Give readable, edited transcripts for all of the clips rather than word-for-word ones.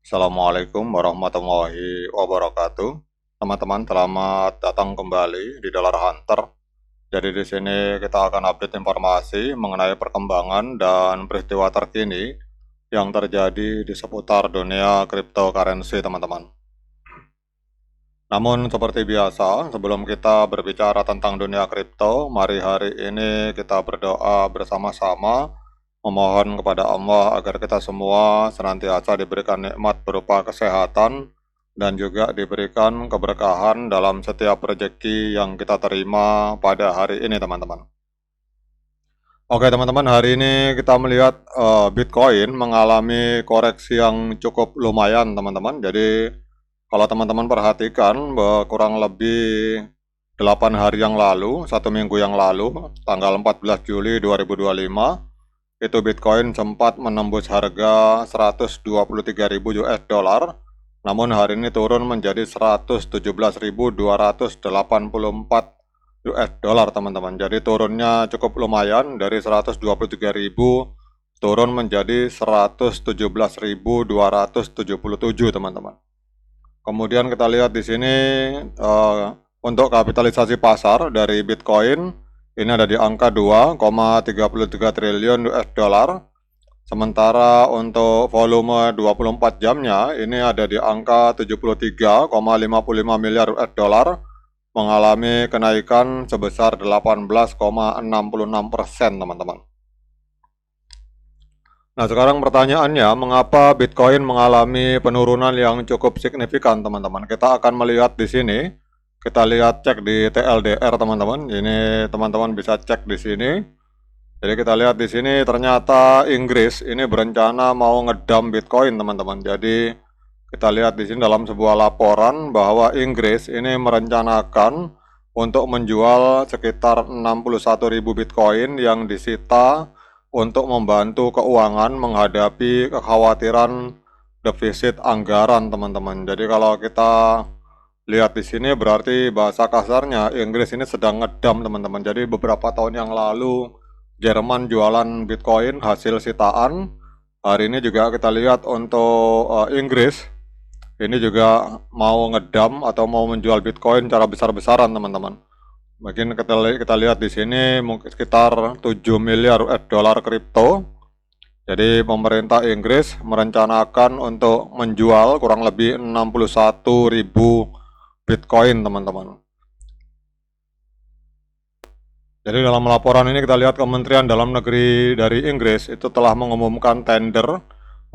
Assalamualaikum warahmatullahi wabarakatuh. Teman-teman, selamat datang kembali di Dollar Hunter. Jadi di sini kita akan update informasi mengenai perkembangan dan peristiwa terkini yang terjadi di seputar dunia cryptocurrency, teman-teman. Namun seperti biasa, sebelum kita berbicara tentang dunia kripto, mari hari ini kita berdoa bersama-sama memohon kepada Allah agar kita semua senantiasa diberikan nikmat berupa kesehatan dan juga diberikan keberkahan dalam setiap rezeki yang kita terima pada hari ini, teman-teman. Oke teman-teman, hari ini kita melihat Bitcoin mengalami koreksi yang cukup lumayan, teman-teman. Jadi kalau teman-teman perhatikan bahwa kurang lebih 8 hari yang lalu, 1 minggu yang lalu, tanggal 14 Juli 2025, itu Bitcoin sempat menembus harga 123.000 US dollar, namun hari ini turun menjadi 117.284 US dollar, teman-teman. Jadi turunnya cukup lumayan, dari 123.000 turun menjadi 117.277, teman-teman. Kemudian kita lihat di sini untuk kapitalisasi pasar dari Bitcoin ini ada di angka 2,33 triliun US dollar. Sementara untuk volume 24 jamnya ini ada di angka 73,55 miliar US dollar, mengalami kenaikan sebesar 18,66%, teman-teman. Nah, sekarang pertanyaannya, mengapa Bitcoin mengalami penurunan yang cukup signifikan, teman-teman? Kita akan melihat di sini. Kita lihat cek di TLDR, teman-teman. Ini teman-teman bisa cek di sini. Jadi kita lihat di sini ternyata Inggris ini berencana mau ngedump Bitcoin, teman-teman. Jadi kita lihat di sini dalam sebuah laporan bahwa Inggris ini merencanakan untuk menjual sekitar 61.000 Bitcoin yang disita untuk membantu keuangan menghadapi kekhawatiran defisit anggaran, teman-teman. Jadi kalau kita lihat di sini berarti bahasa kasarnya Inggris ini sedang ngedam, teman-teman. Jadi beberapa tahun yang lalu Jerman jualan Bitcoin hasil sitaan. Hari ini juga kita lihat untuk Inggris ini juga mau ngedam atau mau menjual Bitcoin secara besar-besaran, teman-teman. Mungkin kita lihat di sini mungkin sekitar 7 miliar US dollar kripto. Jadi pemerintah Inggris merencanakan untuk menjual kurang lebih 61.000 Bitcoin, teman-teman. Jadi dalam laporan ini kita lihat Kementerian Dalam Negeri dari Inggris itu telah mengumumkan tender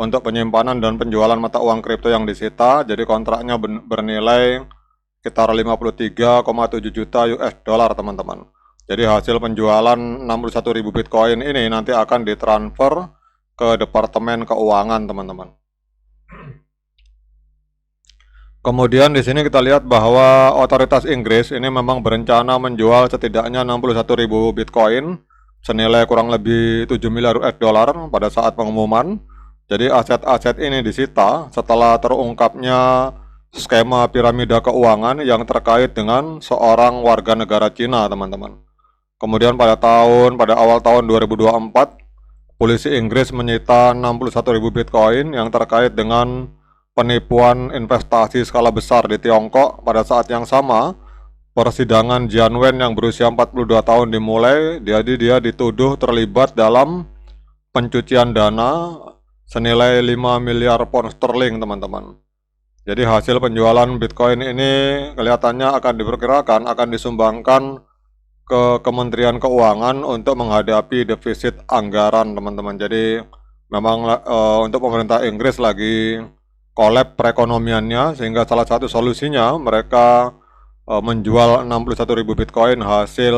untuk penyimpanan dan penjualan mata uang kripto yang disita. Jadi kontraknya bernilai sekitar 53,7 juta US dollar, teman-teman. Jadi hasil penjualan 61.000 Bitcoin ini nanti akan ditransfer ke Departemen Keuangan, teman-teman. Kemudian di sini kita lihat bahwa otoritas Inggris ini memang berencana menjual setidaknya 61.000 Bitcoin senilai kurang lebih 7 miliar US dollar pada saat pengumuman. Jadi aset-aset ini disita setelah terungkapnya skema piramida keuangan yang terkait dengan seorang warga negara Cina, teman-teman. Kemudian pada awal tahun 2024, polisi Inggris menyita 61.000 Bitcoin yang terkait dengan penipuan investasi skala besar di Tiongkok. Pada saat yang sama, persidangan Jian Wen yang berusia 42 tahun dimulai. Jadi dia dituduh terlibat dalam pencucian dana senilai 5 miliar pound sterling, teman-teman. Jadi hasil penjualan Bitcoin ini kelihatannya akan diperkirakan akan disumbangkan ke Kementerian Keuangan untuk menghadapi defisit anggaran, teman-teman. Jadi memang untuk pemerintah Inggris lagi kolab perekonomiannya, sehingga salah satu solusinya mereka menjual 61.000 Bitcoin hasil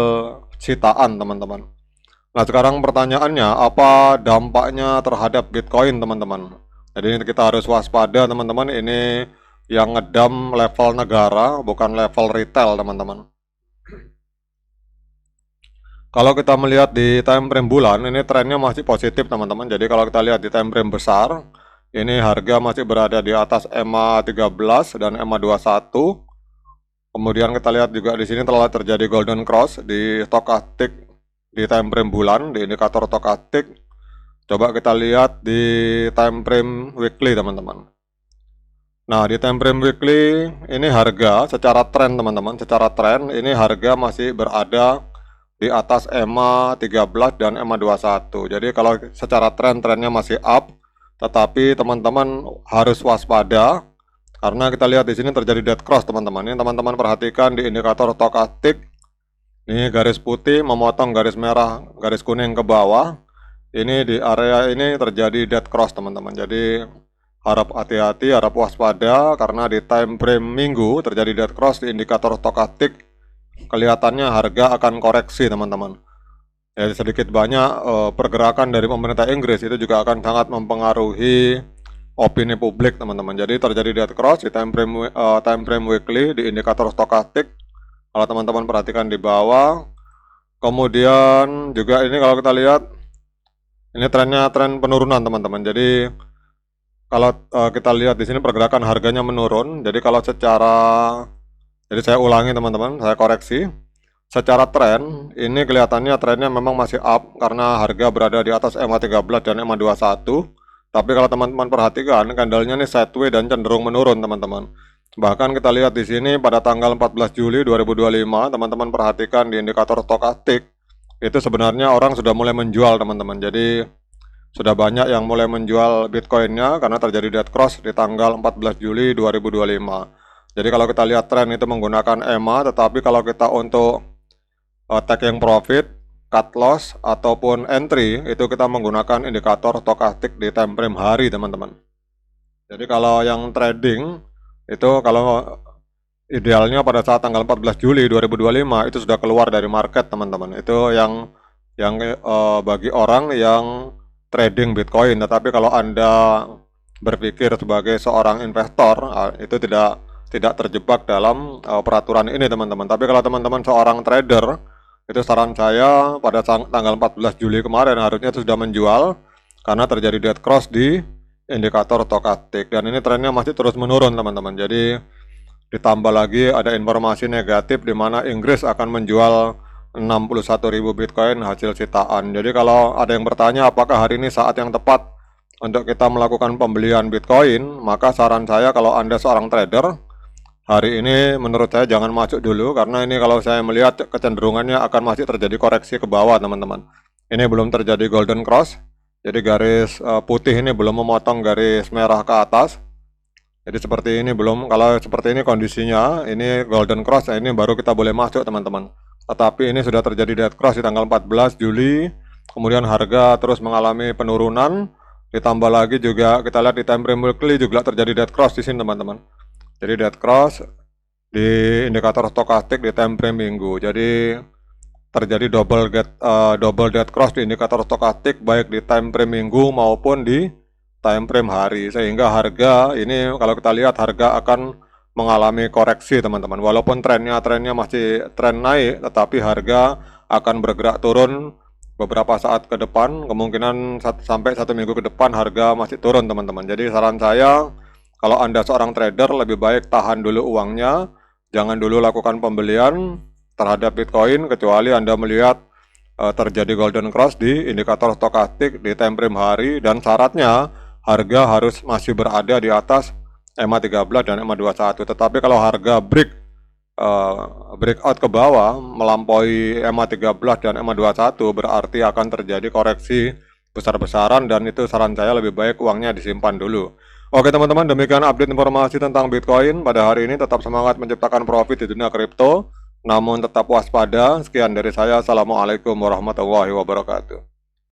sitaan, teman-teman. Nah, sekarang pertanyaannya, apa dampaknya terhadap Bitcoin, teman-teman? Jadi kita harus waspada, teman-teman. Ini yang ngedam level negara, bukan level retail, teman-teman. Kalau kita melihat di time frame bulan, ini trennya masih positif, teman-teman. Jadi kalau kita lihat di time frame besar, ini harga masih berada di atas EMA 13 dan EMA 21. Kemudian kita lihat juga di sini telah terjadi golden cross di stokastik di time frame bulan, di indikator stokastik. Coba kita lihat di time frame weekly, teman-teman. Nah, di time frame weekly ini harga secara tren teman-teman, secara tren ini harga masih berada di atas EMA 13 dan EMA 21. Jadi kalau secara trennya masih up, tetapi teman-teman harus waspada karena kita lihat di sini terjadi dead cross teman-teman. Ini teman-teman perhatikan di indikator stokastik. Ini garis putih memotong garis merah, garis kuning ke bawah. Ini di area ini terjadi dead cross teman-teman. Jadi harap hati-hati, harap waspada karena di time frame minggu terjadi dead cross di indikator stokastik. Kelihatannya harga akan koreksi teman-teman. Ya, sedikit banyak pergerakan dari pemerintah Inggris itu juga akan sangat mempengaruhi opini publik teman-teman. Jadi terjadi dead cross di time frame weekly di indikator stokastik. Kalau teman-teman perhatikan di bawah. Kemudian juga ini kalau kita lihat ini trennya tren penurunan teman-teman. Jadi kalau kita lihat di sini pergerakan harganya menurun. Jadi kalau jadi saya ulangi teman-teman, saya koreksi. Secara tren, ini kelihatannya trennya memang masih up karena harga berada di atas EMA 13 dan EMA 21. Tapi kalau teman-teman perhatikan, candlenya ini sideways dan cenderung menurun teman-teman. Bahkan kita lihat di sini pada tanggal 14 Juli 2025, teman-teman perhatikan di indikator stokastik, itu sebenarnya orang sudah mulai menjual teman-teman. Jadi sudah banyak yang mulai menjual Bitcoinnya karena terjadi dead cross di tanggal 14 Juli 2025. Jadi kalau kita lihat tren itu menggunakan EMA, tetapi kalau kita untuk taking profit, cut loss, ataupun entry, itu kita menggunakan indikator stokastik di time frame hari teman-teman. Jadi kalau yang trading, itu kalau idealnya pada saat tanggal 14 Juli 2025 itu sudah keluar dari market teman-teman. Itu yang bagi orang yang trading Bitcoin. Tetapi kalau Anda berpikir sebagai seorang investor, itu tidak terjebak dalam peraturan ini teman-teman. Tapi kalau teman-teman seorang trader, itu saran saya pada tanggal 14 Juli kemarin harusnya sudah menjual karena terjadi dead cross di indikator stokastik dan ini trennya masih terus menurun teman-teman. Jadi ditambah lagi ada informasi negatif di mana Inggris akan menjual 61.000 Bitcoin hasil sitaan. Jadi kalau ada yang bertanya apakah hari ini saat yang tepat untuk kita melakukan pembelian Bitcoin, maka saran saya kalau Anda seorang trader, hari ini menurut saya jangan masuk dulu karena ini kalau saya melihat kecenderungannya akan masih terjadi koreksi ke bawah teman-teman. Ini belum terjadi golden cross. Jadi garis putih ini belum memotong garis merah ke atas. Jadi seperti ini belum, kalau seperti ini kondisinya, ini golden cross, ini baru kita boleh masuk teman-teman. Tetapi ini sudah terjadi dead cross di tanggal 14 Juli. Kemudian harga terus mengalami penurunan. Ditambah lagi juga kita lihat di time frame weekly juga terjadi dead cross di sini teman-teman. Jadi dead cross di indikator stokastik di time frame minggu. Jadi terjadi double dead cross di indikator stokastik baik di time frame minggu maupun di time frame hari. Sehingga harga ini kalau kita lihat harga akan mengalami koreksi teman-teman. Walaupun trennya masih tren naik, tetapi harga akan bergerak turun beberapa saat ke depan. Kemungkinan sampai 1 minggu ke depan harga masih turun teman-teman. Jadi saran saya, kalau Anda seorang trader, lebih baik tahan dulu uangnya, jangan dulu lakukan pembelian terhadap Bitcoin, kecuali Anda melihat terjadi golden cross di indikator stokastik di time frame hari, dan syaratnya harga harus masih berada di atas EMA 13 dan EMA 21. Tetapi kalau harga breakout ke bawah, melampaui EMA 13 dan EMA 21, berarti akan terjadi koreksi besar-besaran, dan itu saran saya lebih baik uangnya disimpan dulu. Oke teman-teman, demikian update informasi tentang Bitcoin pada hari ini. Tetap semangat menciptakan profit di dunia kripto, namun tetap waspada. Sekian dari saya. Assalamualaikum warahmatullahi wabarakatuh.